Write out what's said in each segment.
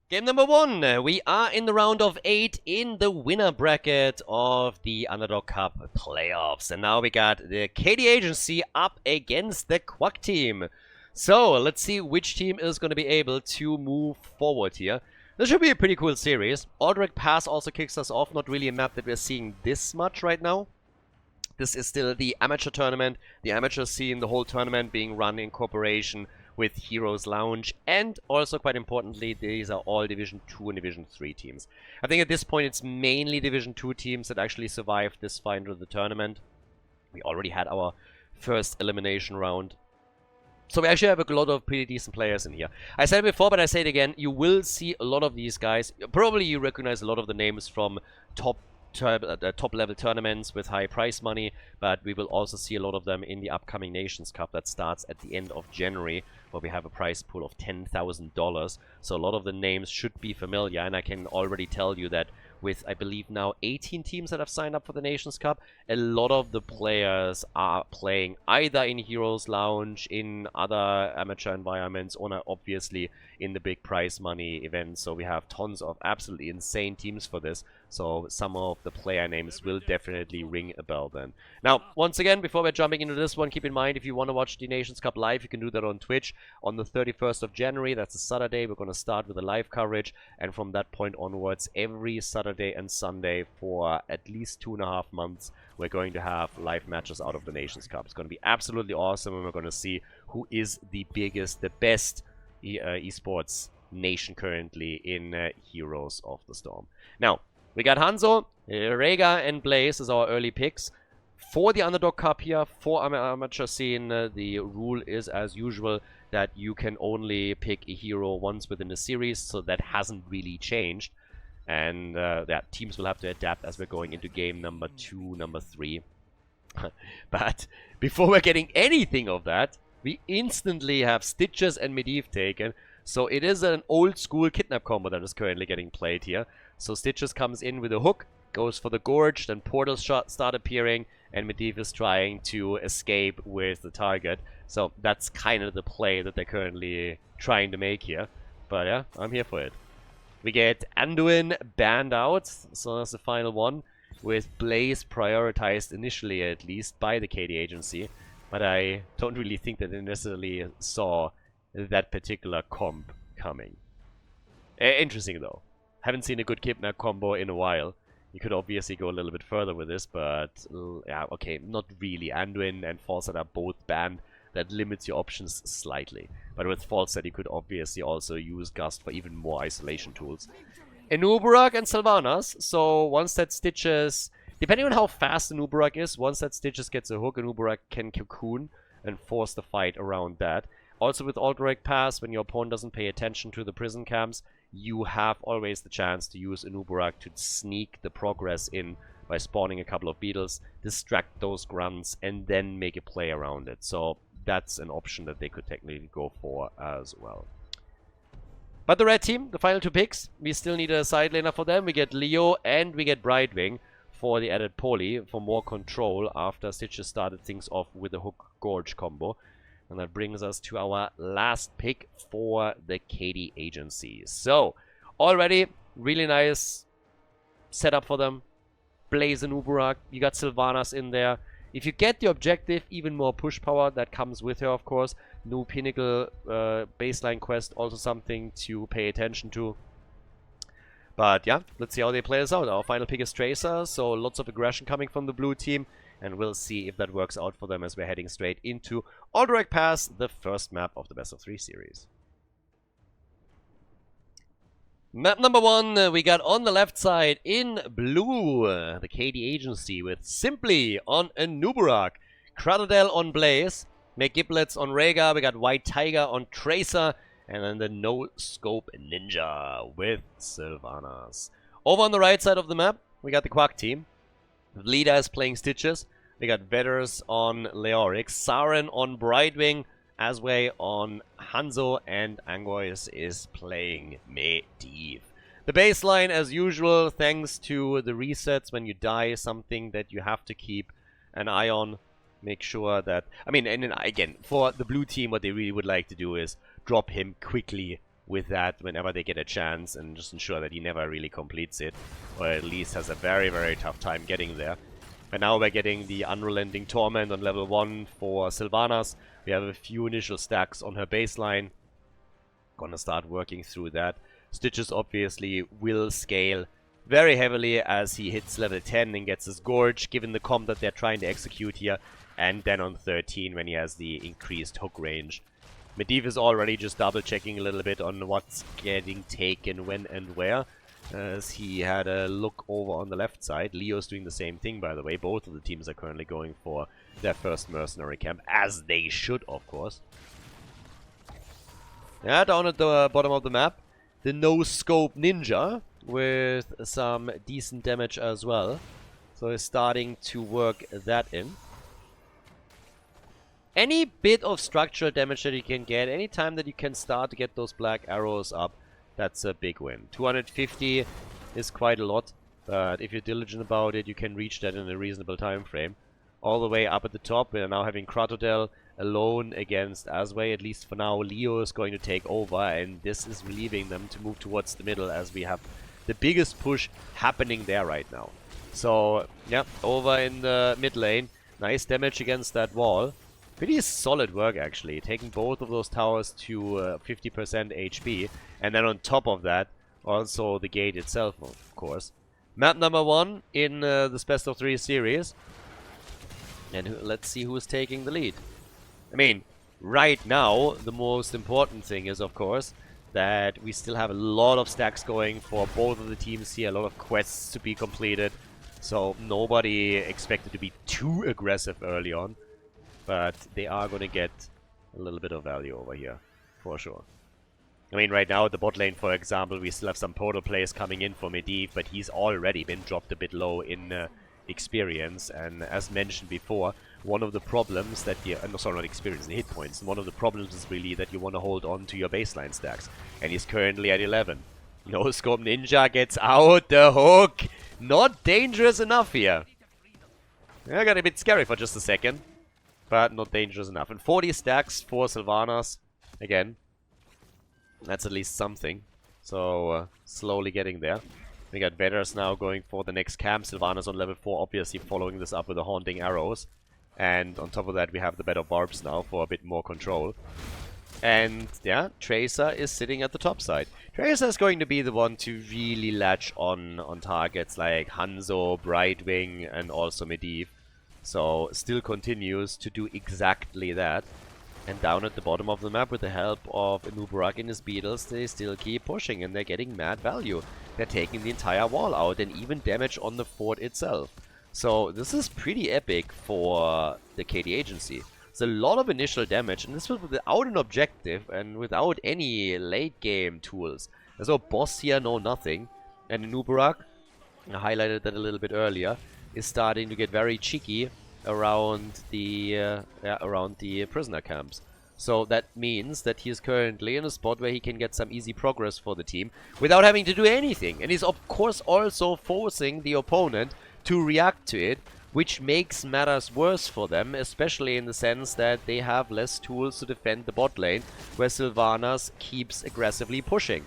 Game number one. We are in the round of 8 in the winner bracket of the Underdog Cup playoffs. And now we got the KD Agency up against the Quack team. So let's see which team is going to be able to move forward here. This should be a pretty cool series. Aldrich Pass also kicks us off. Not really a map that we're seeing this much right now. This is still the amateur tournament. The amateur scene, the whole tournament being run in cooperation with Heroes Lounge, and also quite importantly, these are all Division 2 and Division 3 teams. I think at this point it's mainly Division 2 teams that actually survived this final of the tournament. We already had our first elimination round. So we actually have a lot of pretty decent players in here. I said it before, but I say it again, you will see a lot of these guys. Probably you recognize a lot of the names from top-level tournaments with high prize money, but we will also see a lot of them in the upcoming Nations Cup that starts at the end of January, where we have a prize pool of $10,000. So a lot of the names should be familiar, and I can already tell you that with, I believe, now 18 teams that have signed up for the Nations Cup, a lot of the players are playing either in Heroes Lounge, in other amateur environments, or obviously in the big prize money events. So we have tons of absolutely insane teams for this. So some of the player names will definitely ring a bell then. Now, once again, before we're jumping into this one, keep in mind, if you want to watch the Nations Cup live, you can do that on Twitch on the 31st of January. That's a Saturday. We're going to start with a live coverage. And from that point onwards, every Saturday and Sunday for at least 2.5 months, we're going to have live matches out of the Nations Cup. It's going to be absolutely awesome, and we're going to see who is the biggest, the best esports nation currently in Heroes of the Storm. Now, we got Hanzo, Rega, and Blaze as our early picks. For the Underdog Cup here, for amateur scene, the rule is, as usual, that you can only pick a hero once within the series, so that hasn't really changed. And teams will have to adapt as we're going into game number 2, number 3. But before we're getting anything of that, we instantly have Stitches and Medivh taken. So it is an old school Kidnapp combo that is currently getting played here. So Stitches comes in with a hook, goes for the Gorge, then portals start appearing, and Medivh is trying to escape with the target. So that's kind of the play that they're currently trying to make here. But yeah, I'm here for it. We get Anduin banned out, so that's the final one, with Blaze prioritized initially at least by the KD Agency. But I don't really think that they necessarily saw that particular comp coming. Interesting though. Haven't seen a good Kidnap combo in a while. You could obviously go a little bit further with this, but yeah, okay, not really. Anduin and Falset are both banned. That limits your options slightly. But with Falset, you could obviously also use Gust for even more isolation tools. Enuburak and Sylvanas. So once that Stitches, depending on how fast Enuburak is, once that Stitches gets a hook, Enuburak can cocoon and force the fight around that. Also with Aldrich Pass, when your opponent doesn't pay attention to the prison camps, you have always the chance to use Enuburak to sneak the progress in by spawning a couple of beetles, distract those grunts, and then make a play around it. So that's an option that they could technically go for as well. But the red team, the final 2 picks, we still need a side laner for them. We get Leo and we get Brightwing for the added poly, for more control after Stitches started things off with the Hook Gorge combo. And that brings us to our last pick for the KD Agency. So, already, really nice setup for them. Blaze and Uburak, you got Sylvanas in there. If you get the objective, even more push power that comes with her, of course. New Pinnacle baseline quest, also something to pay attention to. But yeah, let's see how they play this out. Our final pick is Tracer, so lots of aggression coming from the blue team. And we'll see if that works out for them as we're heading straight into Aldrich Pass, the first map of the Best of 3 series. Map number 1, we got on the left side in blue, the KD Agency with Simply on Enuburak, Cradadel on Blaze, McGiblets on Rega, we got White Tiger on Tracer, and then the No Scope Ninja with Sylvanas. Over on the right side of the map, we got the Quack team. Leader is playing Stitches. We got Vetters on Leoric, Saren on Brightwing, Asway on Hanzo, and Angois is playing Medivh. The baseline, as usual, thanks to the resets when you die, something that you have to keep an eye on. Make sure that, I mean, and then again, for the blue team, what they really would like to do is drop him quickly with that whenever they get a chance and just ensure that he never really completes it, or at least has a very, very tough time getting there. And now we're getting the Unrelenting Torment on level 1 for Sylvanas. We have a few initial stacks on her baseline. Gonna start working through that. Stitches obviously will scale very heavily as he hits level 10 and gets his Gorge, given the comp that they're trying to execute here. And then on 13 when he has the increased hook range. Medivh is already just double checking a little bit on what's getting taken when and where. As he had a look over on the left side. Leo's doing the same thing, by the way. Both of the teams are currently going for their first mercenary camp, as they should, of course. Yeah, down at the bottom of the map, the no-scope ninja with some decent damage as well. So he's starting to work that in. Any bit of structural damage that you can get, any time that you can start to get those black arrows up, that's a big win. 250 is quite a lot, but if you're diligent about it, you can reach that in a reasonable time frame. All the way up at the top, we are now having Kratodel alone against Asway. At least for now, Leo is going to take over, and this is relieving them to move towards the middle as we have the biggest push happening there right now. So, yeah, over in the mid lane. Nice damage against that wall. Pretty solid work, actually, taking both of those towers to 50% HP, and then on top of that, also the gate itself, of course. Map number 1 in this best of 3 series, and let's see who's taking the lead. I mean, right now, the most important thing is, of course, that we still have a lot of stacks going for both of the teams here, a lot of quests to be completed, so nobody expected to be too aggressive early on. But they are going to get a little bit of value over here, for sure. I mean, right now at the bot lane, for example, we still have some portal players coming in for Medivh, but he's already been dropped a bit low in experience. And as mentioned before, one of the problems that you... no, sorry, not experience, hit points. One of the problems is really that you want to hold on to your baseline stacks. And he's currently at 11. No Scope Ninja gets out the hook. Not dangerous enough here. Yeah, got a bit scary for just a second. But not dangerous enough. And 40 stacks for Sylvanas. Again, that's at least something. So, slowly getting there. We got Vedders now going for the next camp. Sylvanas on level 4, obviously following this up with the Haunting Arrows. And on top of that, we have the Bed of Barbs now for a bit more control. And, yeah, Tracer is sitting at the top side. Tracer is going to be the one to really latch on targets like Hanzo, Brightwing, and also Medivh. So, still continues to do exactly that. And down at the bottom of the map, with the help of Anubarak and his Beetles, they still keep pushing, and they're getting mad value. They're taking the entire wall out, and even damage on the fort itself. So, this is pretty epic for the KD Agency. It's a lot of initial damage, and this was without an objective, and without any late-game tools. There's no boss here, no nothing. And Anubarak, I highlighted that a little bit earlier, is starting to get very cheeky around the prisoner camps. So that means that he is currently in a spot where he can get some easy progress for the team without having to do anything. And he's of course also forcing the opponent to react to it, which makes matters worse for them, especially in the sense that they have less tools to defend the bot lane, where Sylvanas keeps aggressively pushing.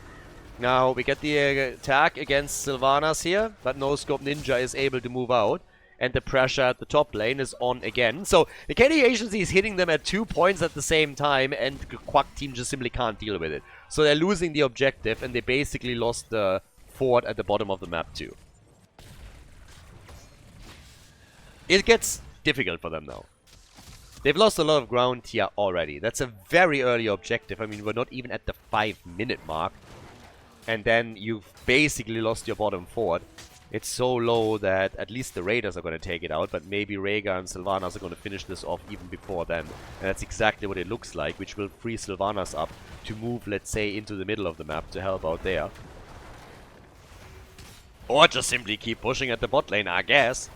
Now, we get the attack against Sylvanas here, but no Scope Ninja is able to move out. And the pressure at the top lane is on again. So, the KD Agency is hitting them at 2 points at the same time, and the Quack team just simply can't deal with it. So, they're losing the objective, and they basically lost the fort at the bottom of the map too. It gets difficult for them now. They've lost a lot of ground here already. That's a very early objective. I mean, we're not even at the 5-minute mark. And then you've basically lost your bottom fort. It's so low that at least the Raiders are going to take it out, but maybe Rhaegar and Sylvanas are going to finish this off even before then. And that's exactly what it looks like, which will free Sylvanas up to move, let's say, into the middle of the map to help out there. Or just simply keep pushing at the bot lane, I guess.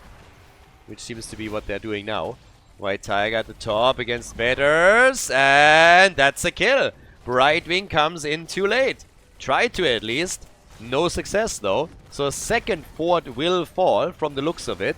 Which seems to be what they're doing now. White Tiger at the top against Vedders, and that's a kill. Brightwing comes in too late. Tried to at least. No success though. So a second fort will fall from the looks of it.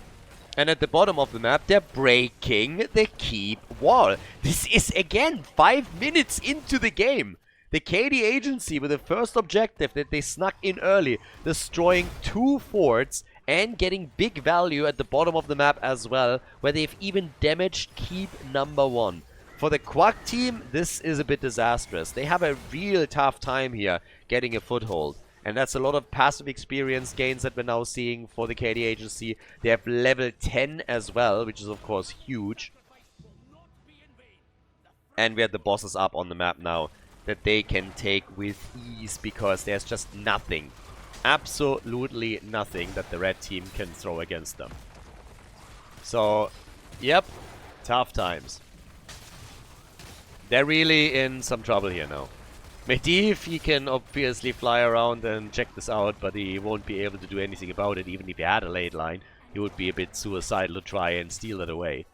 And at the bottom of the map, they're breaking the keep wall. This is again 5 minutes into the game. The KD Agency with the first objective that they snuck in early, destroying 2 forts and getting big value at the bottom of the map as well, where they've even damaged keep number 1. For the Quack team, this is a bit disastrous. They have a real tough time here getting a foothold. And that's a lot of passive experience gains that we're now seeing for the KD Agency. They have level 10 as well, which is of course huge. And we have the bosses up on the map now that they can take with ease because there's just nothing, absolutely nothing that the red team can throw against them. So, yep, tough times. They're really in some trouble here now. Medivh, he can obviously fly around and check this out, but he won't be able to do anything about it. Even if he had a late line, he would be a bit suicidal to try and steal it away.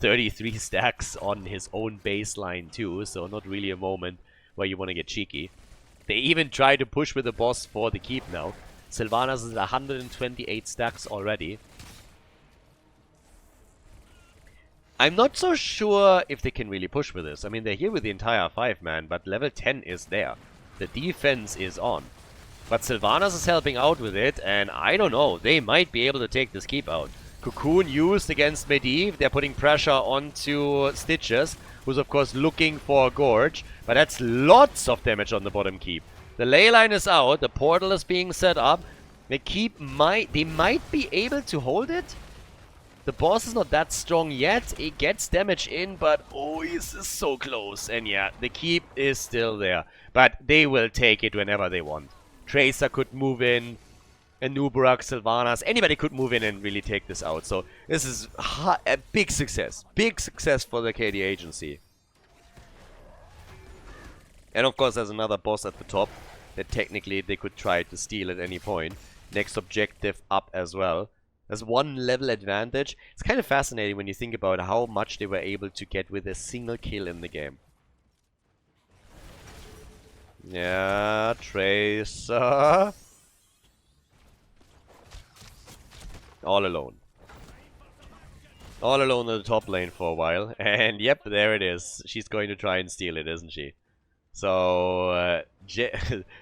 33 stacks on his own baseline too, so not really a moment where you want to get cheeky. They even try to push with the boss for the keep now. Sylvanas is 128 stacks already. I'm not so sure if they can really push with this. I mean, they're here with the entire 5-man, but level 10 is there. The defense is on. But Sylvanas is helping out with it, and I don't know, they might be able to take this keep out. Cocoon used against Medivh. They're putting pressure onto Stitches, who's of course looking for Gorge, but that's lots of damage on the bottom keep. The ley line is out, the portal is being set up. The keep might be able to hold it. The boss is not that strong yet. It gets damage in, but oh, he's so close. And yeah, the keep is still there. But they will take it whenever they want. Tracer could move in. Anubarak, Sylvanas, anybody could move in and really take this out. So this is a big success. Big success for the KD Agency. And of course there's another boss at the top that technically they could try to steal at any point. Next objective up as well. There's 1 level advantage. It's kind of fascinating when you think about how much they were able to get with a single kill in the game. Yeah, Tracer. All alone. All alone in the top lane for a while. And yep, there it is. She's going to try and steal it, isn't she? So,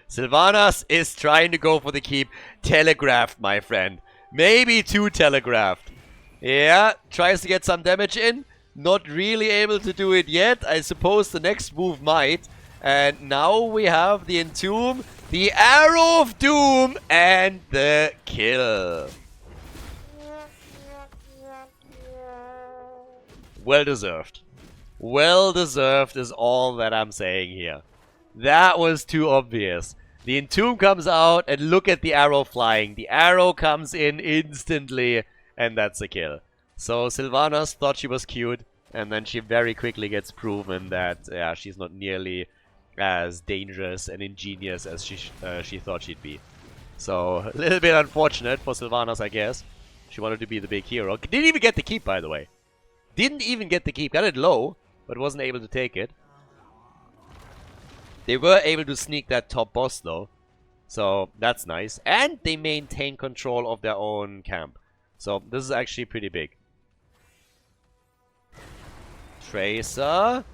Sylvanas is trying to go for the keep. Telegraphed, my friend. Maybe too telegraphed. Yeah, tries to get some damage in. Not really able to do it yet. I suppose the next move might. And now we have the Entomb, the Arrow of Doom, and the kill. Well deserved. Well deserved is all that I'm saying here. That was too obvious. The Entomb comes out and look at the arrow flying. The arrow comes in instantly and that's a kill. So Sylvanas thought she was cute and then she very quickly gets proven that yeah, she's not nearly as dangerous and ingenious as she thought she'd be. So a little bit unfortunate for Sylvanas, I guess. She wanted to be the big hero. Didn't even get the keep, by the way. Didn't even get the keep. Got it low, but wasn't able to take it. They were able to sneak that top boss though. So that's nice. And they maintain control of their own camp. So this is actually pretty big. Tracer.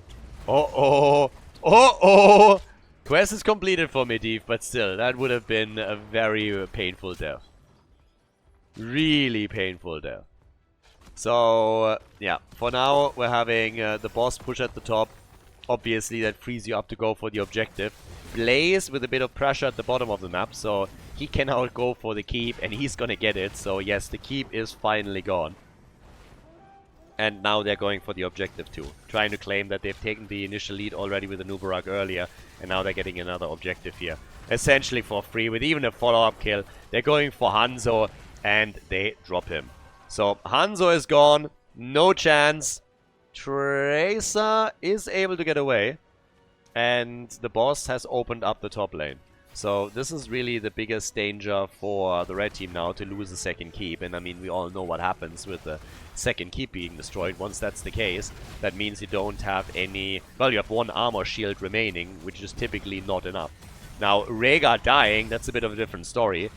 Uh-oh. Uh-oh. Quest is completed for Medivh, but still, that would have been a very painful death. Really painful death. So, yeah, for now, we're having the boss push at the top. Obviously, that frees you up to go for the objective. Blaze with a bit of pressure at the bottom of the map, so he can now go for the keep, and he's gonna get it. So, yes, the keep is finally gone. And now they're going for the objective too. Trying to claim that they've taken the initial lead already with the Anubarak earlier, and now they're getting another objective here. Essentially for free, with even a follow-up kill. They're going for Hanzo, and they drop him. So, Hanzo is gone. No chance. Tracer is able to get away. And the boss has opened up the top lane. So, this is really the biggest danger for the red team now, to lose the second keep. And I mean, we all know what happens with the second keep being destroyed. Once that's the case, that means you don't have any... Well, you have one armor shield remaining, which is typically not enough. Now, Rhaegar dying, that's a bit of a different story.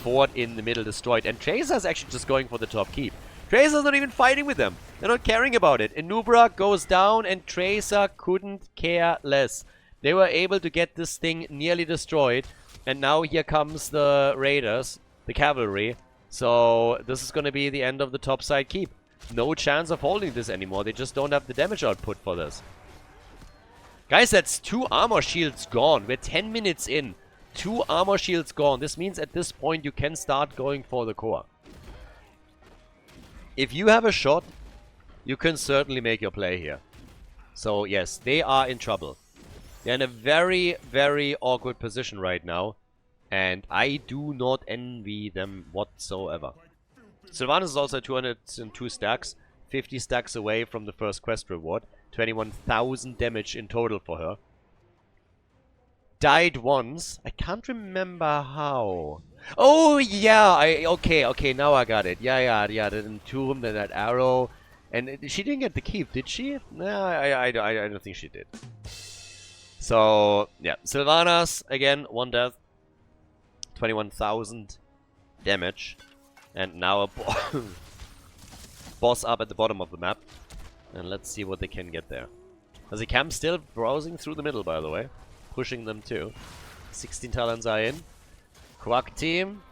Fort in the middle destroyed, and Tracer's actually just going for the top keep. Tracer's not even fighting with them. They're not caring about it. Anubarak goes down, and Tracer couldn't care less. They were able to get this thing nearly destroyed. And now here comes the raiders, the cavalry. So this is going to be the end of the topside keep. No chance of holding this anymore. They just don't have the damage output for this. Guys, that's 2 armor shields gone. We're 10 minutes in. 2 armor shields gone. This means at this point you can start going for the core. If you have a shot, you can certainly make your play here. So yes, they are in trouble. They're in a very, very awkward position right now. And I do not envy them whatsoever. Sylvanas is also 202 stacks. 50 stacks away from the first quest reward. 21,000 damage in total for her. Died once. I can't remember how. Oh, yeah. Okay, now I got it. Yeah. The entomb, then that arrow. And she didn't get the keep, did she? No, I don't think she did. So, yeah. Sylvanas, again, 1 death. 21,000 damage. And now a boss up at the bottom of the map. And let's see what they can get there. Azikam still browsing through the middle, by the way. Pushing them too. 16 talents are in. Quack team.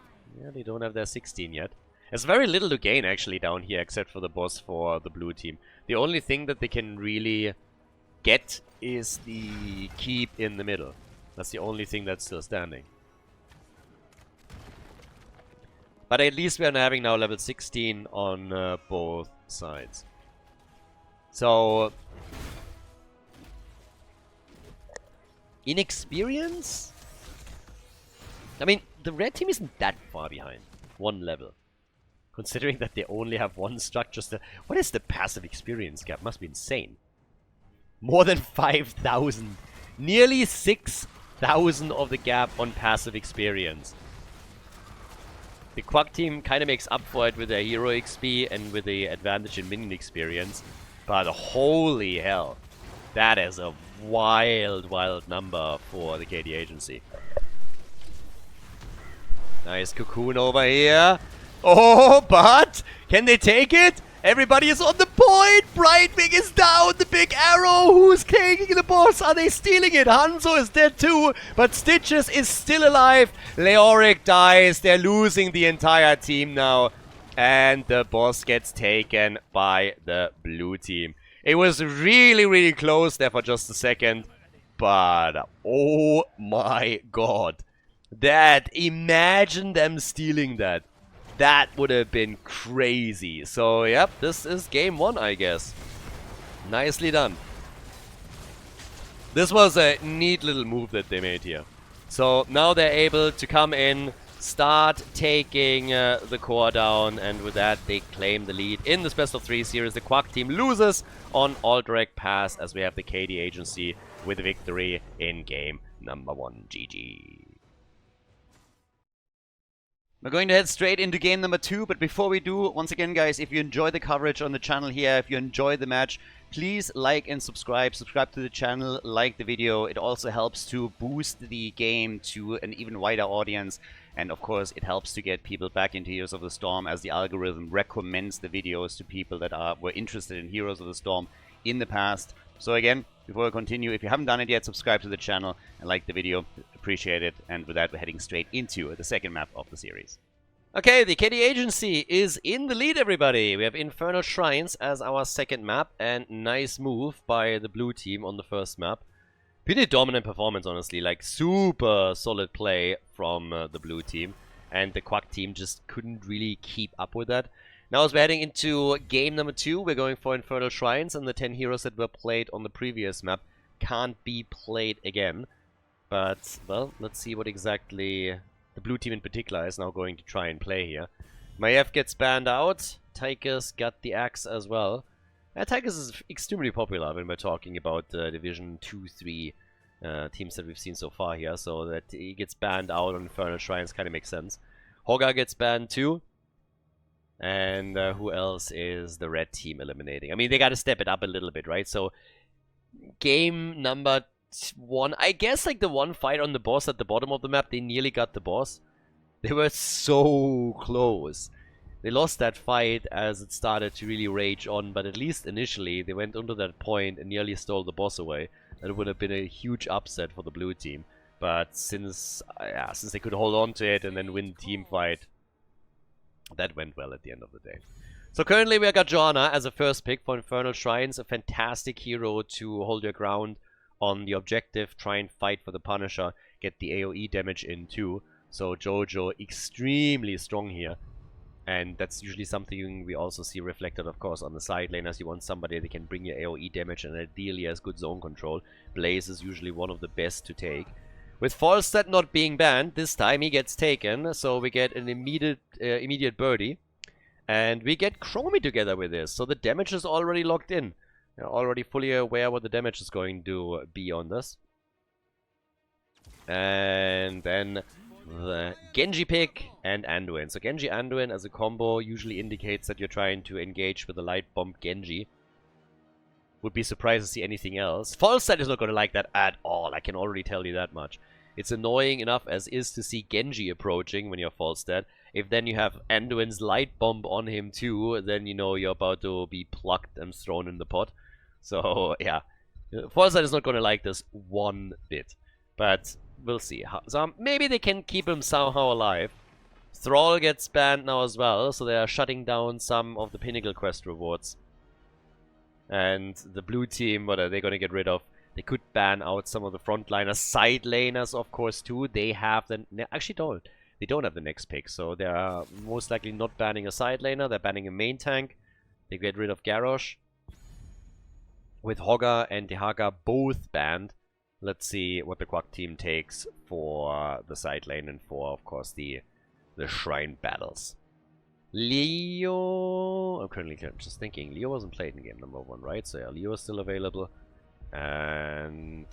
Yeah, they don't have their 16 yet. There's very little to gain actually down here except for the boss for the blue team. The only thing that they can really get is the keep in the middle. That's the only thing that's still standing. But at least we are having now level 16 on both sides. So, inexperience? I mean, the red team isn't that far behind. 1 level. Considering that they only have 1 structure still. What is the passive experience gap? Must be insane. More than 5,000. Nearly 6,000 of the gap on passive experience. The Quack team kind of makes up for it with their hero XP and with the advantage in minion experience. But holy hell. That is a wild number for the KD agency. Nice cocoon over here. Oh, but can they take it? Everybody is on the point. Brightwing is down. The big arrow. Who's taking the boss? Are they stealing it? Hanzo is dead too. But Stitches is still alive. Leoric dies. They're losing the entire team now. And the boss gets taken by the blue team. It was really close there for just a second. But oh my god. Imagine them stealing that. That would have been crazy. So, yep, this is game 1, I guess. Nicely done. This was a neat little move that they made here. So, now they're able to come in, start taking the core down, and with that, they claim the lead in this best of 3 series. The Quack team loses on Alderac Pass as we have the KD agency with a victory in game number 1. GG. We're going to head straight into game number 2, but before we do, once again guys, if you enjoy the coverage on the channel here, if you enjoy the match, please like and subscribe. Subscribe to the channel, like the video. It also helps to boost the game to an even wider audience. And of course, it helps to get people back into Heroes of the Storm as the algorithm recommends the videos to people that were interested in Heroes of the Storm in the past. So again, before we continue, if you haven't done it yet, subscribe to the channel and like the video. Appreciate it. And with that, we're heading straight into the second map of the series. Okay, the KD agency is in the lead, everybody. We have Infernal Shrines as our second map, and nice move by the blue team on the first map. Pretty dominant performance, honestly. Like, super solid play from the blue team. And the Quack team just couldn't really keep up with that. Now, as we're heading into game number 2, we're going for Infernal Shrines, and the 10 heroes that were played on the previous map can't be played again. But, well, let's see what exactly the blue team in particular is now going to try and play here. Maiev gets banned out. Tychus got the axe as well. Tychus is extremely popular when we're talking about Division 2-3 teams that we've seen so far here. So that he gets banned out on Infernal Shrines kind of makes sense. Hoga gets banned too. And who else is the red team eliminating? I mean, they got to step it up a little bit, right? So, game number 1, I guess, like the one fight on the boss at the bottom of the map, they nearly got the boss. They were so close. They lost that fight as it started to really rage on, but at least initially, they went under that point and nearly stole the boss away. That would have been a huge upset for the blue team. But since they could hold on to it and then win the team fight, that went well at the end of the day. So currently we got Johanna as a first pick for Infernal Shrines, a fantastic hero to hold your ground on the objective, try and fight for the Punisher, get the AoE damage in too. So Jojo extremely strong here. And that's usually something we also see reflected, of course, on the side laners. You want somebody that can bring your AoE damage and ideally has good zone control. Blaze is usually one of the best to take. With Falstad not being banned, this time he gets taken, so we get an immediate birdie. And we get Chromie together with this, so the damage is already locked in. You're already fully aware what the damage is going to be on this. And then the Genji pick and Anduin. So Genji Anduin as a combo usually indicates that you're trying to engage with the light bomb Genji. Would be surprised to see anything else. Falstad is not going to like that at all, I can already tell you that much. It's annoying enough as is to see Genji approaching when you're Falstad. If then you have Anduin's light bomb on him too, then you know you're about to be plucked and thrown in the pot. So yeah, Falstad is not going to like this one bit. But we'll see. So maybe they can keep him somehow alive. Thrall gets banned now as well, so they are shutting down some of the Pinnacle Quest rewards. And the blue team, what are they going to get rid of? They could ban out some of the frontliners. Side laners, of course, too. They have the... Actually, don't. They don't have the next pick, so they are most likely not banning a side laner. They're banning a main tank. They get rid of Garrosh. With Hogger and Dehaga both banned. Let's see what the Quack team takes for the side lane and for, of course, the Shrine battles. Leo... I'm currently just thinking. Leo wasn't played in game number 1, right? So yeah, Leo is still available. And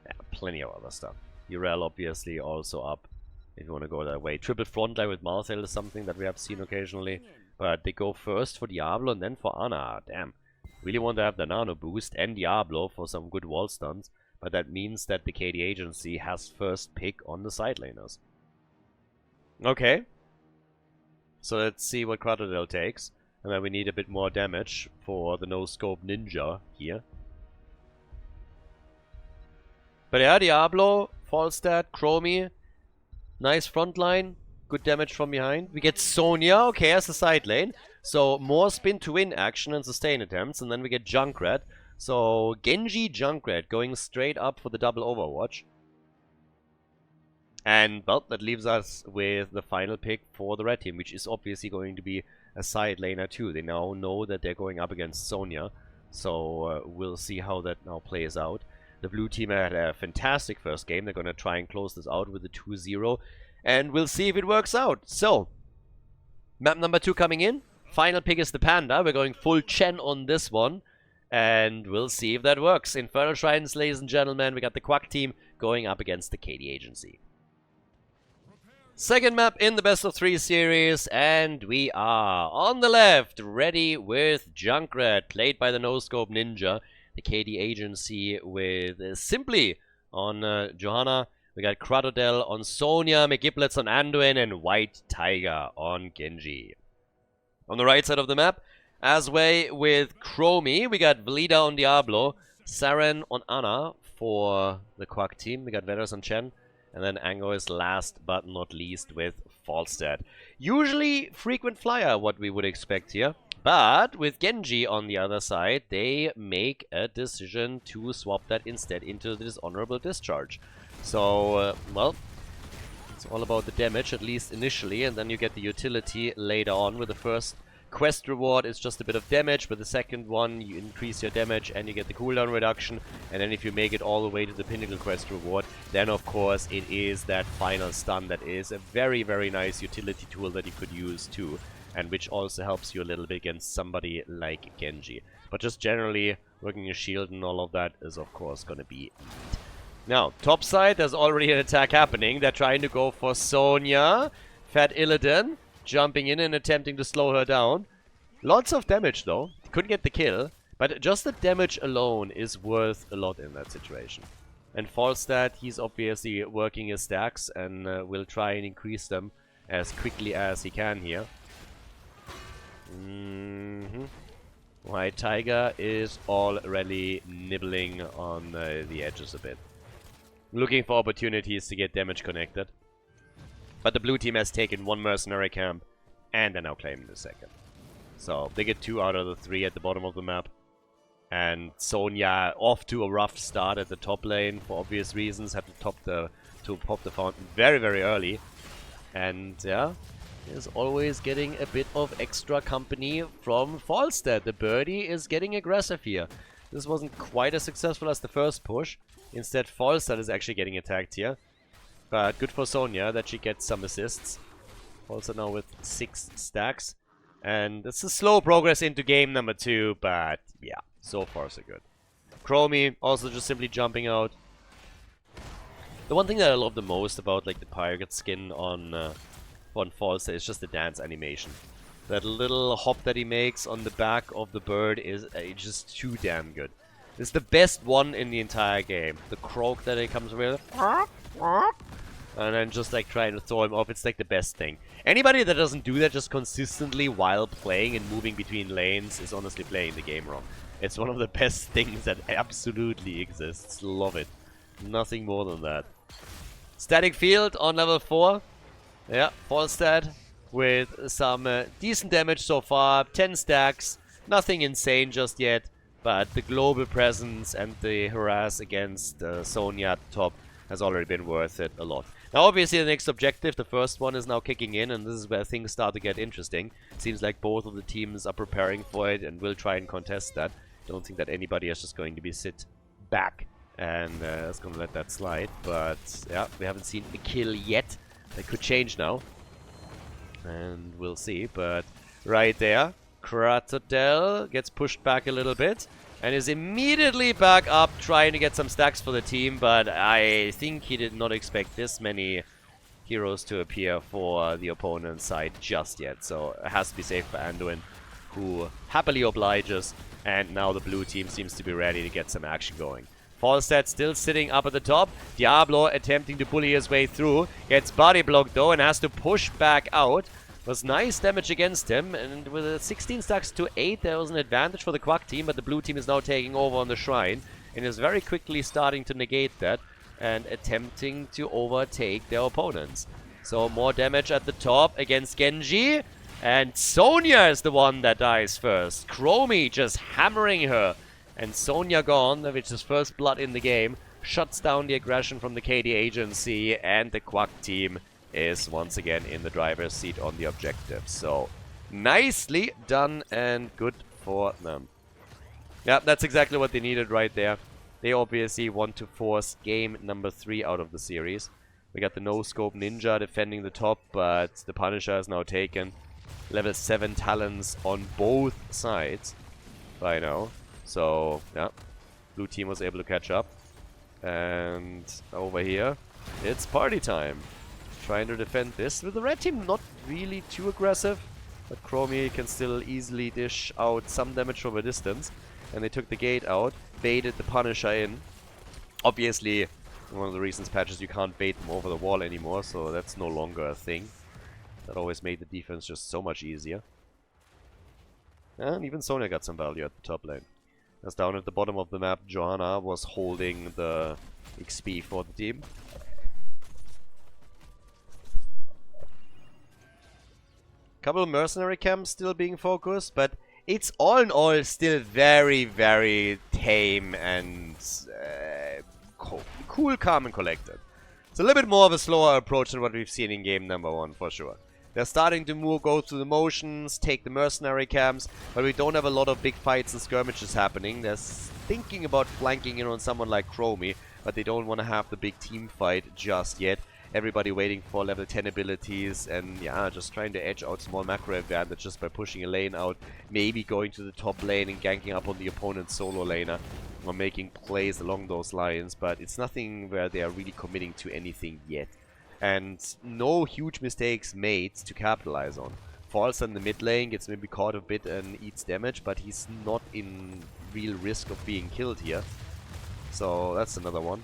yeah, plenty of other stuff. Urel obviously also up if you want to go that way. Triple frontline with Marcel is something that we have seen occasionally. But they go first for Diablo and then for Ana. Damn. Really want to have the nano boost and Diablo for some good wall stuns. But that means that the KD agency has first pick on the side laners. Okay. So let's see what Crocodile takes. And then we need a bit more damage for the no-scope ninja here. But yeah, Diablo, Falstad, Chromie. Nice front line. Good damage from behind. We get Sonya, okay, as a side lane. So more spin to win action and sustain attempts. And then we get Junkrat. So Genji Junkrat going straight up for the double Overwatch. And, well, that leaves us with the final pick for the red team, which is obviously going to be a side laner too. They now know that they're going up against Sonya. So we'll see how that now plays out. The blue team had a fantastic first game. They're going to try and close this out with a 2-0. And we'll see if it works out. So, map number 2 coming in. Final pick is the Panda. We're going full Chen on this one. And we'll see if that works. Infernal Shrines, ladies and gentlemen. We got the Quack team going up against the KD agency. Second map in the best of 3 series. And we are on the left, ready with Junkrat, played by the no-scope ninja. The KD agency with Simply on Johanna. We got Crocodile on Sonya, McGiblets on Anduin, and White Tiger on Genji. On the right side of the map, Asway with Chromie. We got Valida on Diablo, Saren on Ana for the Quack team. We got Vedas on Chen. And then Ango is last but not least with Falstad. Usually frequent flyer, what we would expect here. But with Genji on the other side, they make a decision to swap that instead into the dishonorable discharge. So, well, it's all about the damage, at least initially, and then you get the utility later on. With the first quest reward, it's just a bit of damage. With the second one, you increase your damage and you get the cooldown reduction. And then if you make it all the way to the Pinnacle quest reward, then of course it is that final stun that is a very, very nice utility tool that you could use too. And which also helps you a little bit against somebody like Genji. But just generally, working a shield and all of that is of course gonna be neat. Now, top side, there's already an attack happening. They're trying to go for Sonya. Fat Illidan jumping in and attempting to slow her down. Lots of damage though. Couldn't get the kill. But just the damage alone is worth a lot in that situation. And Falstad, he's obviously working his stacks and will try and increase them as quickly as he can here. White Tiger is already nibbling on the edges a bit. Looking for opportunities to get damage connected. But the blue team has taken one mercenary camp, and they're now claiming the second. So they get 2 out of the 3 at the bottom of the map. And Sonya off to a rough start at the top lane for obvious reasons. Had to pop the fountain very, very early. And yeah, is always getting a bit of extra company from Falstad. The birdie is getting aggressive here. This wasn't quite as successful as the first push. Instead, Falstad is actually getting attacked here. But good for Sonya that she gets some assists. Falstad now with 6 stacks. And it's a slow progress into game number 2, but yeah, so far so good. Chromie also just simply jumping out. The one thing that I love the most about like the pirate skin on Falstad is just the dance animation. That little hop that he makes on the back of the bird is just too damn good. It's the best one in the entire game. The croak that it comes with. And then just like trying to throw him off, it's like the best thing. Anybody that doesn't do that just consistently while playing and moving between lanes is honestly playing the game wrong. It's one of the best things that absolutely exists. Love it. Nothing more than that. Static field on level 4. Yeah, Falstad with some decent damage so far. 10 stacks. Nothing insane just yet. But the global presence and the harass against Sonya at the top has already been worth it a lot. Now obviously the next objective, the first one, is now kicking in, and this is where things start to get interesting. Seems like both of the teams are preparing for it and will try and contest that. Don't think that anybody is just going to be sit back and is going to let that slide. But yeah, we haven't seen a kill yet. That could change now. And we'll see, but right there, Kratodel gets pushed back a little bit. And is immediately back up, trying to get some stacks for the team, but I think he did not expect this many heroes to appear for the opponent's side just yet. So it has to be safe for Anduin, who happily obliges, and now the blue team seems to be ready to get some action going. Falstad still sitting up at the top. Diablo attempting to bully his way through, gets body blocked though and has to push back out. Was nice damage against him, and with a 16 stacks to 8, there was an advantage for the Quack team, but the blue team is now taking over on the Shrine, and is very quickly starting to negate that, and attempting to overtake their opponents. So more damage at the top against Genji, and Sonya is the one that dies first. Chromie just hammering her, and Sonya gone, which is first blood in the game, shuts down the aggression from the KD agency, and the Quack team is once again in the driver's seat on the objective. So, nicely done and good for them. Yeah, that's exactly what they needed right there. They obviously want to force game number 3 out of the series. We got the no-scope ninja defending the top, but the Punisher is now taken. Level 7 talents on both sides by now. So, yeah, blue team was able to catch up. And over here, it's party time. Trying to defend this with the red team, not really too aggressive, but Chromie can still easily dish out some damage from a distance. And they took the gate out, baited the Punisher in. Obviously, one of the reasons patches you can't bait them over the wall anymore, so that's no longer a thing. That always made the defense just so much easier. And even Sonya got some value at the top lane. As down at the bottom of the map, Johanna was holding the XP for the team. Couple of mercenary camps still being focused, but it's all in all still very, very tame and cool, calm, and collected. It's a little bit more of a slower approach than what we've seen in game number 1, for sure. They're starting to go through the motions, take the mercenary camps, but we don't have a lot of big fights and skirmishes happening. They're thinking about flanking in on someone like Chromie, but they don't want to have the big team fight just yet. Everybody waiting for level 10 abilities and yeah, just trying to edge out small macro advantage just by pushing a lane out, maybe going to the top lane and ganking up on the opponent's solo laner, or making plays along those lines, but it's nothing where they are really committing to anything yet. And no huge mistakes made to capitalize on. Falls in the mid lane, gets maybe caught a bit and eats damage, but he's not in real risk of being killed here. So that's another one.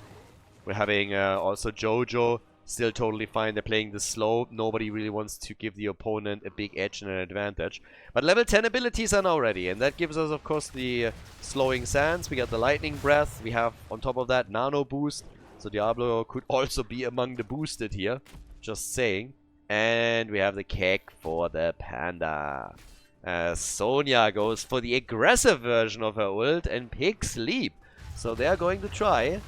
We're having also Jojo Still totally fine. They're playing this slow. Nobody really wants to give the opponent a big edge and an advantage. But level 10 abilities are now ready. And that gives us, of course, the slowing sands. We got the lightning breath. We have, on top of that, nano boost. So Diablo could also be among the boosted here. Just saying. And we have the keg for the panda. Sonya goes for the aggressive version of her ult and picks Leap. So they're going to try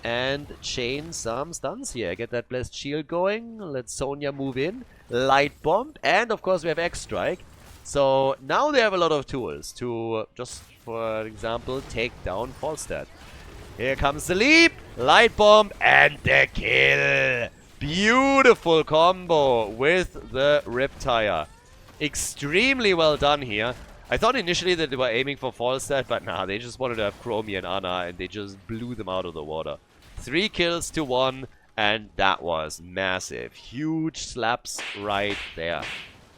and chain some stuns here. Get that blessed shield going. Let Sonya move in. Light bomb. And of course we have X-Strike. So now they have a lot of tools to just, for example, take down Falstad. Here comes the leap. Light bomb and the kill. Beautiful combo with the Riptire. Extremely well done here. I thought initially that they were aiming for Falstad, but nah, they just wanted to have Chromie and Ana, and they just blew them out of the water. 3 kills to 1, and that was massive. Huge slaps right there.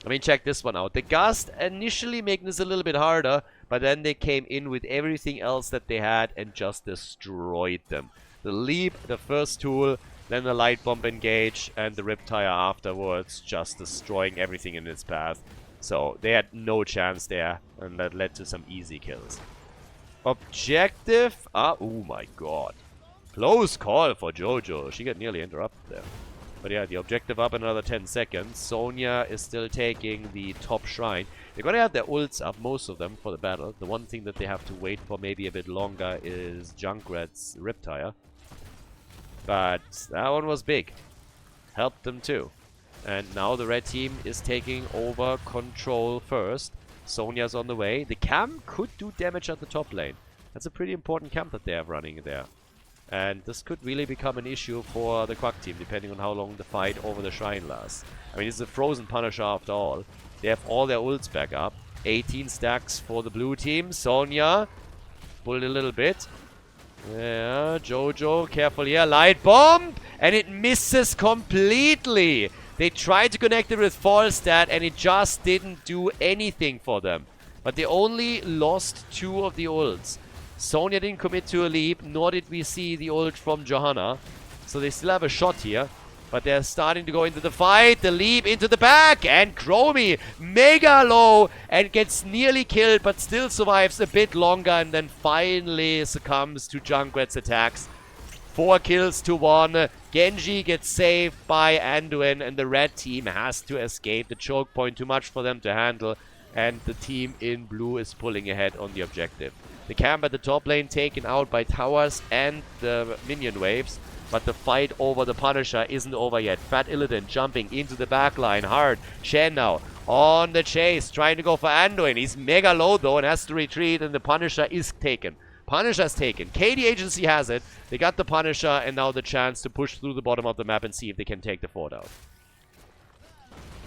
I mean, check this one out. The Gust initially making this a little bit harder, but then they came in with everything else that they had and just destroyed them. The Leap, the first tool, then the Light Bomb engage, and the Riptire afterwards, just destroying everything in its path. So they had no chance there, and that led to some easy kills. Objective, oh my god. Close call for Jojo. She got nearly interrupted there. But yeah, the objective up another 10 seconds. Sonya is still taking the top shrine. They're gonna have their ults up, most of them, for the battle. The one thing that they have to wait for maybe a bit longer is Junkrat's Riptire. But that one was big. Helped them too. And now the red team is taking over control first. Sonya's on the way. The camp could do damage at the top lane. That's a pretty important camp that they have running there. And this could really become an issue for the Quack team, depending on how long the fight over the shrine lasts. I mean, it's a frozen Punisher after all. They have all their ults back up. 18 stacks for the blue team. Sonya pulled a little bit. Yeah, Jojo, careful here. Light bomb! And it misses completely. They tried to connect it with Falstad and it just didn't do anything for them. But they only lost 2 of the ults. Sonya didn't commit to a leap, nor did we see the ult from Johanna. So they still have a shot here. But they're starting to go into the fight. The leap into the back. And Chromie, mega low. And gets nearly killed, but still survives a bit longer. And then finally succumbs to Junkrat's attacks. 4 kills to 1. Genji gets saved by Anduin. And the red team has to escape. The choke point too much for them to handle. And the team in blue is pulling ahead on the objective. The camp at the top lane taken out by towers and the minion waves. But the fight over the Punisher isn't over yet. Fat Illidan jumping into the backline hard. Shen now on the chase, trying to go for Anduin. He's mega low though and has to retreat, and the Punisher is taken. Punisher's taken. KD Agency has it. They got the Punisher and now the chance to push through the bottom of the map and see if they can take the fort out.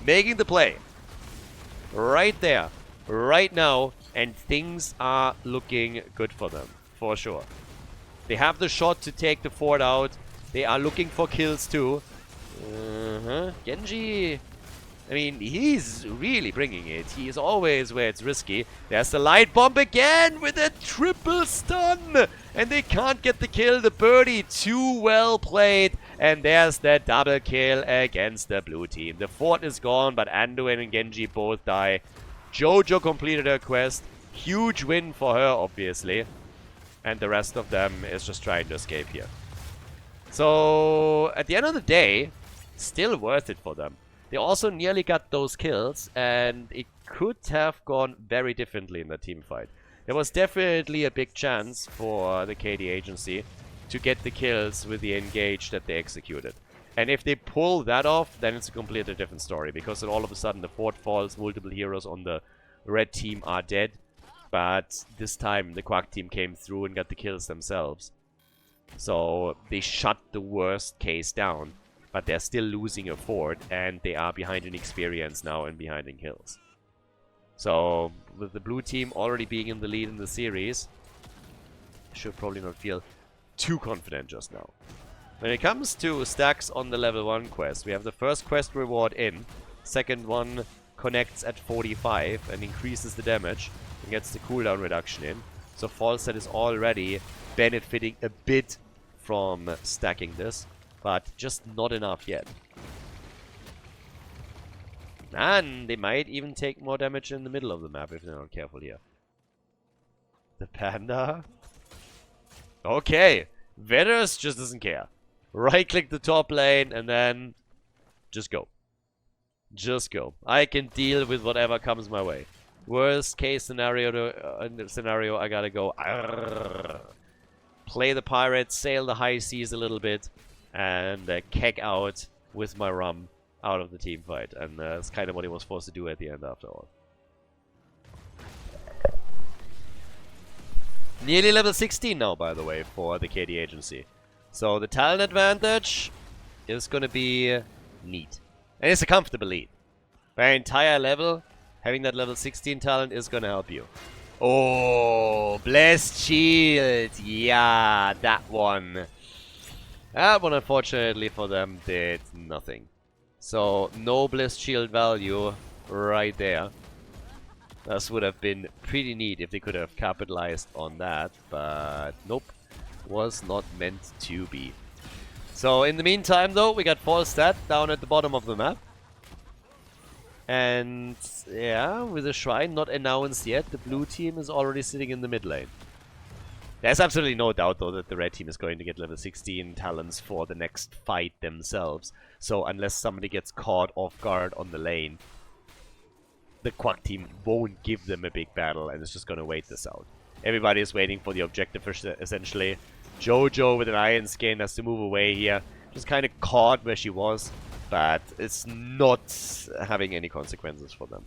Making the play. Right there. Right now. And things are looking good for them. For sure. They have the shot to take the fort out. They are looking for kills too. Genji, I mean, he's really bringing it. He is always where it's risky. There's the light bomb again with a triple stun. And they can't get the kill. The birdie, too well played. And there's the double kill against the blue team. The fort is gone, but Anduin and Genji both die. Jojo completed her quest. Huge win for her, obviously. And the rest of them is just trying to escape here. So, at the end of the day, still worth it for them. They also nearly got those kills, and it could have gone very differently in the team fight. There was definitely a big chance for the KD Agency to get the kills with the engage that they executed. And if they pull that off, then it's a completely different story, because then all of a sudden the fort falls, multiple heroes on the red team are dead. But this time the Quack team came through and got the kills themselves. So they shut the worst case down. But they're still losing a fort, and they are behind in experience now and behind in kills. So with the blue team already being in the lead in the series, should probably not feel too confident just now. When it comes to stacks on the level 1 quest, we have the first quest reward in. Second one connects at 45 and increases the damage and gets the cooldown reduction in. So Falstad is already benefiting a bit from stacking this. but just not enough yet. And they might even take more damage in the middle of the map if they're not careful here. The panda? Okay. Vetters just doesn't care. Right-click the top lane and then just go. Just go. I can deal with whatever comes my way. Worst case scenario, I gotta go. Arrgh. Play the pirates, sail the high seas a little bit, and keg out with my rum out of the team fight. And that's kind of what he was forced to do at the end after all. Nearly level 16 now, by the way, for the KD agency. So the talent advantage is gonna be neat. And it's a comfortable lead. By entire level, having that level 16 talent is gonna help you. Oh, Blessed Shield. Yeah, that one. That one, unfortunately for them, did nothing. So, no Blessed Shield value right there. This would have been pretty neat if they could have capitalized on that, but nope. Was not meant to be. So, in the meantime, though, we got Falstad down at the bottom of the map. And, yeah, with the shrine not announced yet, the blue team is already sitting in the mid lane. There's absolutely no doubt, though, that the red team is going to get level 16 talents for the next fight themselves. So, unless somebody gets caught off guard on the lane, the Quack team won't give them a big battle and is just going to wait this out. Everybody is waiting for the objective, essentially. Jojo with an iron skin has to move away here. Just kind of caught where she was, but it's not having any consequences for them.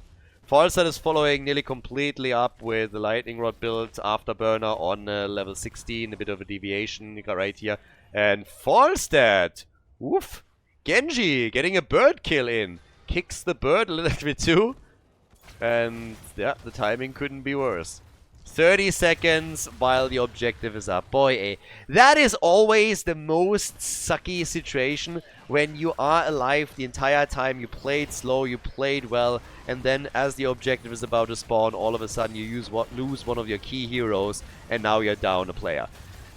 Falstad is following nearly completely up with the Lightning Rod build, Afterburner on level 16, a bit of a deviation right here. And Falstad, woof, Genji getting a bird kill in. Kicks the bird a little bit too. And yeah, the timing couldn't be worse. 30 seconds while the objective is up. Boy, that is always the most sucky situation when you are alive the entire time. You played slow, you played well, and then as the objective is about to spawn, all of a sudden you lose one of your key heroes, and now you're down a player.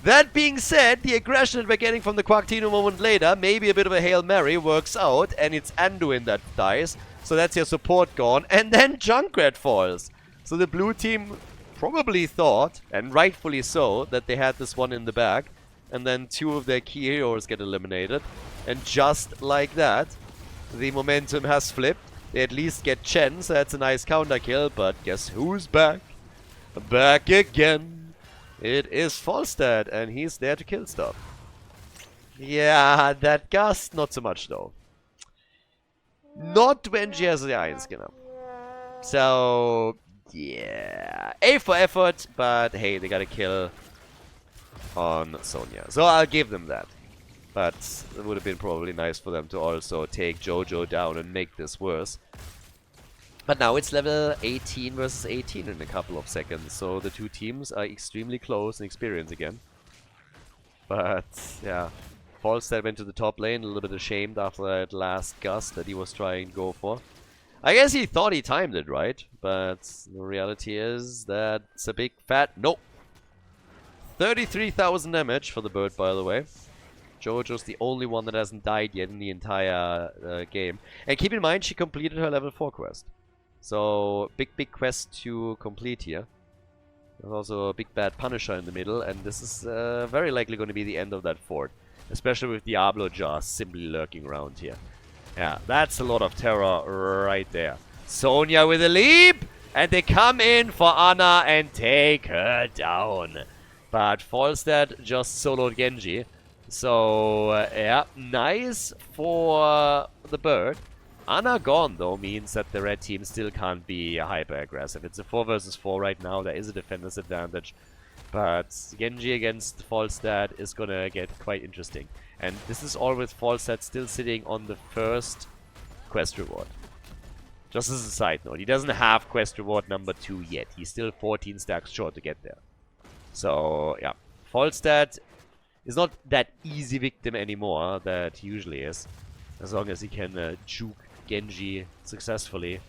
That being said, the aggression that we're getting from the Quacktino a moment later, maybe a bit of a Hail Mary, works out, and it's Anduin that dies. So that's your support gone, and then Junkrat falls. So the blue team probably thought, and rightfully so, that they had this one in the bag, and then two of their key heroes get eliminated. And just like that, the momentum has flipped. They at least get Chen, so that's a nice counter kill, but guess who's back? Back again. It is Falstad, and he's there to kill stuff. Yeah, that Gust, not so much though. Not when she has the iron skin up. So, yeah. A for effort, but hey, they got a kill on Sonya. So I'll give them that. But it would have been probably nice for them to also take Jojo down and make this worse. But now it's level 18 versus 18 in a couple of seconds. So the two teams are extremely close in experience again. But, yeah. Falstad went to the top lane, a little bit ashamed after that last gust that he was trying to go for. I guess he thought he timed it right, but the reality is that it's a big fat nope. 33,000 damage for the bird, by the way. Jojo's the only one that hasn't died yet in the entire game. And keep in mind, she completed her level 4 quest. So, big quest to complete here. There's also a big bad Punisher in the middle, and this is very likely going to be the end of that fort. Especially with Diablo just simply lurking around here. Yeah, that's a lot of terror right there. Sonya with a leap! And they come in for Ana and take her down. But Falstad just soloed Genji. So, yeah, nice for the bird. Ana gone, though, means that the red team still can't be hyper-aggressive. It's a 4 versus 4 right now. There is a defender's advantage. But Genji against Falstad is gonna get quite interesting. And this is all with Falstad still sitting on the first quest reward. Just as a side note, he doesn't have quest reward number 2 yet. He's still 14 stacks short to get there. So, yeah. Falstad is not that easy victim anymore that he usually is. As long as he can juke Genji successfully.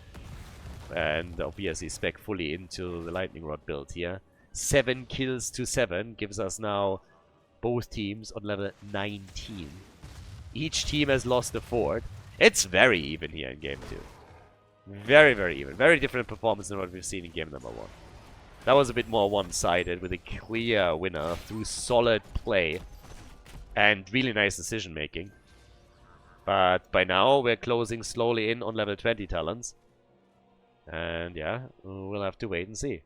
And obviously spec fully into the Lightning Rod build here. 7 kills to 7 gives us now both teams on level 19. Each team has lost a fort. It's very even here in game 2. Very, very even. Very different performance than what we've seen in game number 1. That was a bit more one-sided with a clear winner through solid play and really nice decision making. But by now we're closing slowly in on level 20 talents. And yeah, we'll have to wait and see.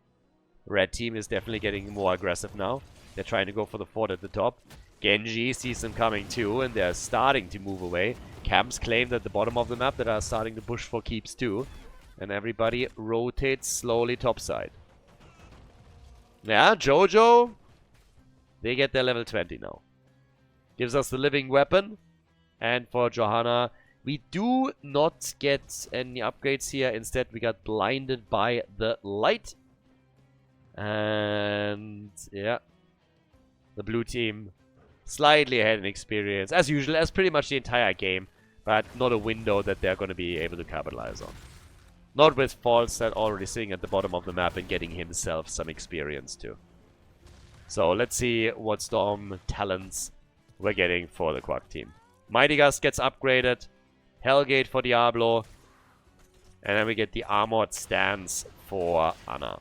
Red team is definitely getting more aggressive now. They're trying to go for the fort at the top. Genji sees them coming too, and they're starting to move away. Camps claimed at the bottom of the map that are starting to push for keeps too. And everybody rotates slowly topside. Yeah, Jojo, they get their level 20 now. Gives us the living weapon. And for Johanna, we do not get any upgrades here. Instead, we got blinded by the light. And yeah, the blue team slightly ahead in experience, as usual, as pretty much the entire game, but not a window that they're going to be able to capitalize on. Not with Falstad already sitting at the bottom of the map and getting himself some experience too. So let's see what Storm talents we're getting for the Quack team. Mighty Gust gets upgraded, Hellgate for Diablo, and then we get the Armored Stance for Ana.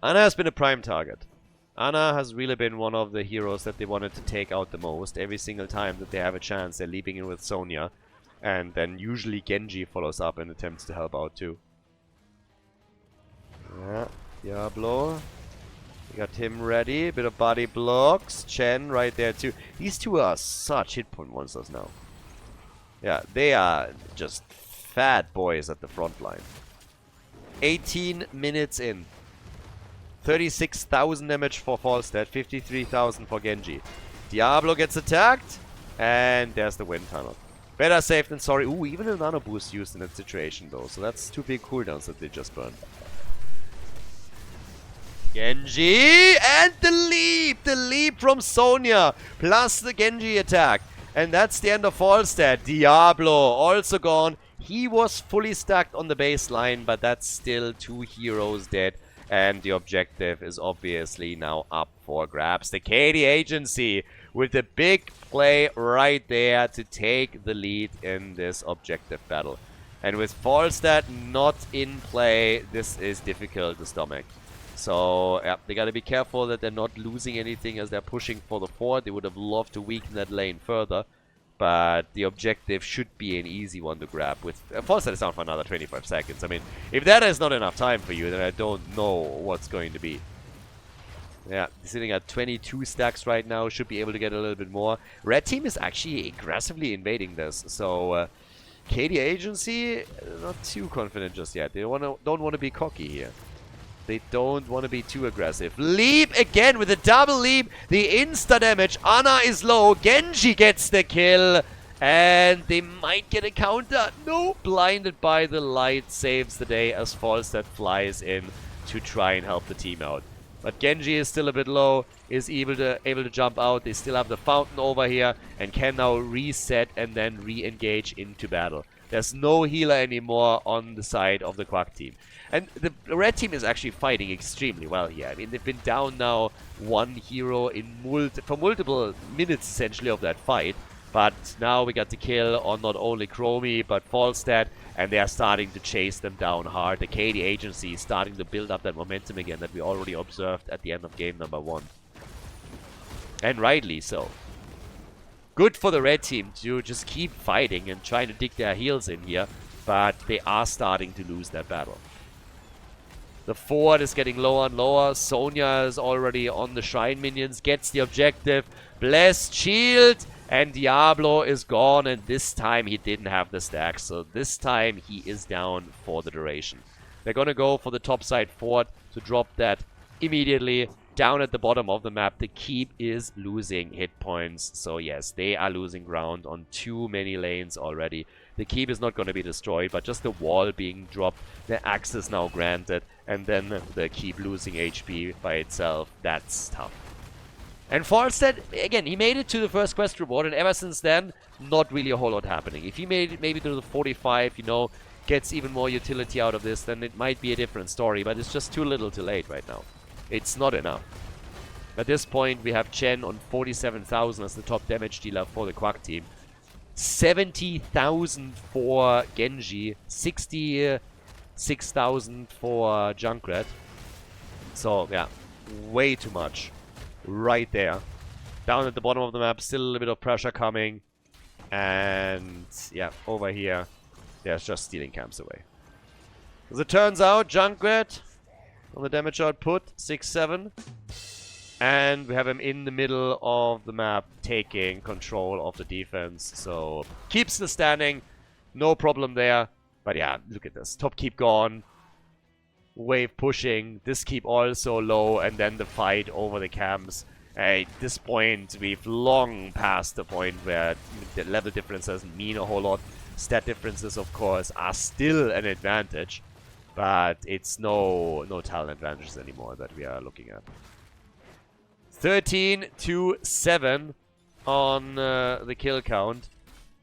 Ana has been a prime target. Ana has really been one of the heroes that they wanted to take out the most. Every single time that they have a chance, they're leaping in with Sonya. And then usually Genji follows up and attempts to help out too. Yeah, Diablo. We got him ready. Bit of body blocks. Chen right there too. These two are such hit point monsters now. Yeah, they are just fat boys at the front line. 18 minutes in. 36,000 damage for Falstad, 53,000 for Genji. Diablo gets attacked, and there's the wind tunnel. Better safe than sorry. Ooh, even a nano boost used in that situation though, so that's 2 big cooldowns that they just burned. Genji, and the leap from Sonya, plus the Genji attack. And that's the end of Falstad. Diablo also gone. He was fully stacked on the baseline, but that's still 2 heroes dead. And the objective is obviously now up for grabs. The KD Agency with the big play right there to take the lead in this objective battle. And with Falstad not in play, this is difficult to stomach. So, yeah, they gotta be careful that they're not losing anything as they're pushing for the fort. They would have loved to weaken that lane further. But the objective should be an easy one to grab. With Falstad is down for another 25 seconds. I mean, if that is not enough time for you, then I don't know what's going to be. Yeah, sitting at 22 stacks right now. Should be able to get a little bit more. Red team is actually aggressively invading this. So, KD Agency, not too confident just yet. They don't want to be cocky here. They don't want to be too aggressive. Leap again with a double leap. The insta damage. Ana is low. Genji gets the kill. And they might get a counter. No. Blinded by the light saves the day as Falstad flies in to try and help the team out. But Genji is still a bit low. Is able to jump out. They still have the fountain over here. And can now reset and then re-engage into battle. There's no healer anymore on the side of the Quack team. And the red team is actually fighting extremely well here. I mean, they've been down now 1 hero in for multiple minutes, essentially, of that fight. But now we got the kill on not only Chromie, but Falstad. And they are starting to chase them down hard. The KD Agency is starting to build up that momentum again that we already observed at the end of game number 1. And rightly so. Good for the red team to just keep fighting and trying to dig their heels in here. But they are starting to lose that battle. The fort is getting lower and lower. Sonya is already on the shrine minions. Gets the objective. Blessed shield. And Diablo is gone. And this time he didn't have the stack. So this time he is down for the duration. They're going to go for the topside fort to drop that immediately. Down at the bottom of the map, the keep is losing hit points. So yes, they are losing ground on too many lanes already. The keep is not going to be destroyed, but just the wall being dropped. The axe is now granted. And then the keep losing HP by itself. That's tough. And Falstad, again, he made it to the first quest reward. And ever since then, not really a whole lot happening. If he made it maybe to the 45, you know, gets even more utility out of this, then it might be a different story. But it's just too little too late right now. It's not enough. At this point, we have Chen on 47,000 as the top damage dealer for the Quack team. 70,000 for Genji. 66,000 for Junkrat. So, yeah, way too much. Right there. Down at the bottom of the map, still a little bit of pressure coming. And, yeah, over here, there's just stealing camps away. As it turns out, Junkrat on the damage output, 6-7. And we have him in the middle of the map, taking control of the defense. So, keeps the standing, no problem there. But yeah, look at this. Top keep gone. Wave pushing. This keep also low. And then the fight over the camps. At this point, we've long passed the point where the level difference doesn't mean a whole lot. Stat differences, of course, are still an advantage. But it's no talent advantages anymore that we are looking at. 13-7 on the kill count.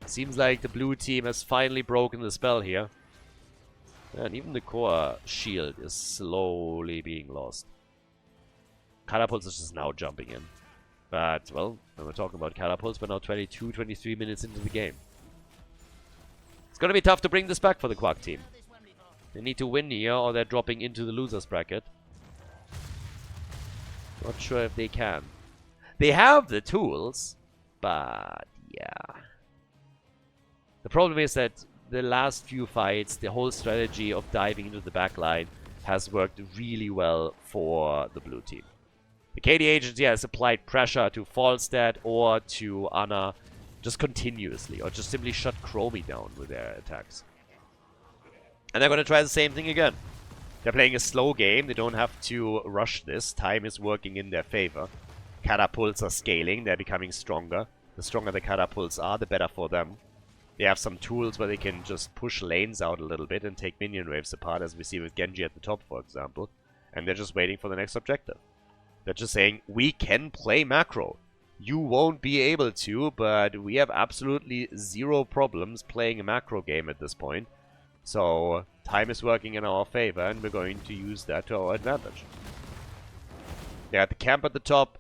Seems like the blue team has finally broken the spell here. And even the core shield is slowly being lost. Catapults is just now jumping in. But, well, when we're talking about catapults, we're now 22, 23 minutes into the game. It's gonna be tough to bring this back for the Quack team. They need to win here or they're dropping into the losers bracket. Not sure if they can. They have the tools, but yeah. The problem is that the last few fights, the whole strategy of diving into the backline has worked really well for the blue team. The KD Agency has applied pressure to Falstad or to Ana just continuously, or just simply shut Chromie down with their attacks. And they're going to try the same thing again. They're playing a slow game. They don't have to rush this. Time is working in their favor. Catapults are scaling. They're becoming stronger. The stronger the catapults are, the better for them. They have some tools where they can just push lanes out a little bit and take minion waves apart, as we see with Genji at the top, for example. And they're just waiting for the next objective. They're just saying, we can play macro. You won't be able to, but we have absolutely zero problems playing a macro game at this point. So, time is working in our favor, and we're going to use that to our advantage. They had the camp at the top.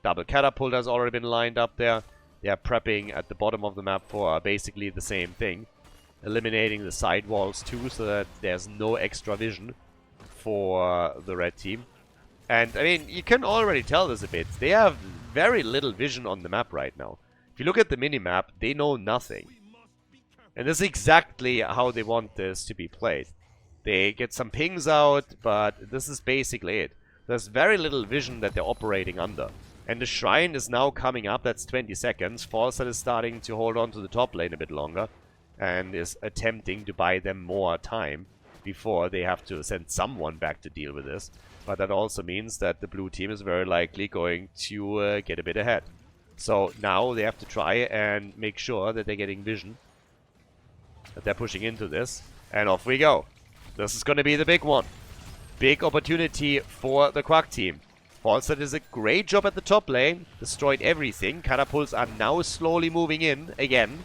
Double catapult has already been lined up there. They are prepping at the bottom of the map for basically the same thing. Eliminating the side walls too, so that there's no extra vision for the red team. And, I mean, you can already tell this a bit. They have very little vision on the map right now. If you look at the minimap, they know nothing. And this is exactly how they want this to be played. They get some pings out, but this is basically it. There's very little vision that they're operating under. And the Shrine is now coming up, that's 20 seconds. Falstad is starting to hold on to the top lane a bit longer. And is attempting to buy them more time before they have to send someone back to deal with this. But that also means that the blue team is very likely going to get a bit ahead. So now they have to try and make sure that they're getting vision. That they're pushing into this. And off we go. This is going to be the big one. Big opportunity for the Quack team. Falstad is a great job at the top lane. Destroyed everything. Catapults are now slowly moving in again.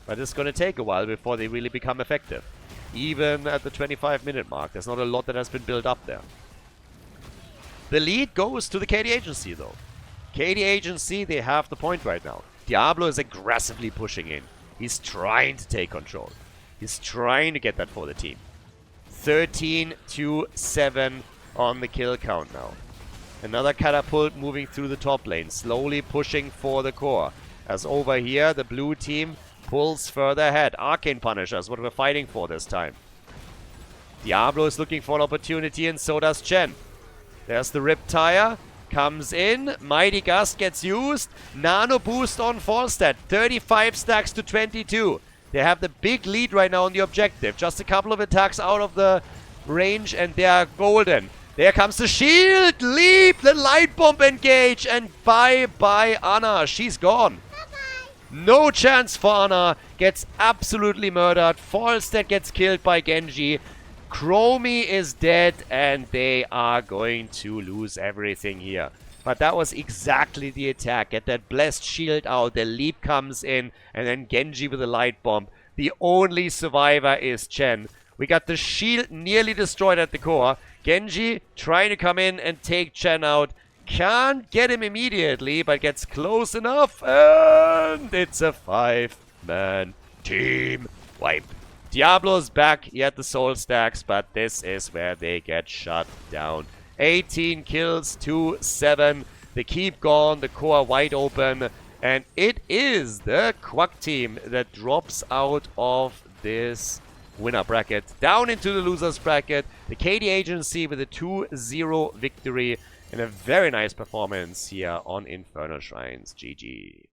But it's going to take a while before they really become effective. Even at the 25-minute mark. There's not a lot that has been built up there. The lead goes to the KD Agency though. KD Agency, they have the point right now. Diablo is aggressively pushing in. He's trying to take control. He's trying to get that for the team. 13-7 on the kill count now. Another catapult moving through the top lane, slowly pushing for the core. As over here, the blue team pulls further ahead. Arcane Punishers, what we're fighting for this time. Diablo is looking for an opportunity, and so does Chen. There's the Riptire. Comes in. Mighty Gust gets used. Nano boost on Falstad. 35 stacks to 22. They have the big lead right now on the objective. Just a couple of attacks out of the range and they are golden. There comes the shield. Leap. The light bomb engage. And bye-bye Ana. She's gone. No chance for Ana. Gets absolutely murdered. Falstad gets killed by Genji. Chromie is dead and they are going to lose everything here. But that was exactly the attack. Get that blessed shield out. The leap comes in and then Genji with a light bomb. The only survivor is Chen. We got the shield nearly destroyed at the core. Genji trying to come in and take Chen out. Can't get him immediately, but gets close enough, and it's a 5-man team wipe. Diablo's back, he had the soul stacks, but this is where they get shut down. 18 kills to 7. They keep gone, the core wide open, and it is the Quack team that drops out of this winner bracket down into the losers bracket. The KD Agency with a 2-0 victory and a very nice performance here on Infernal Shrines. GG.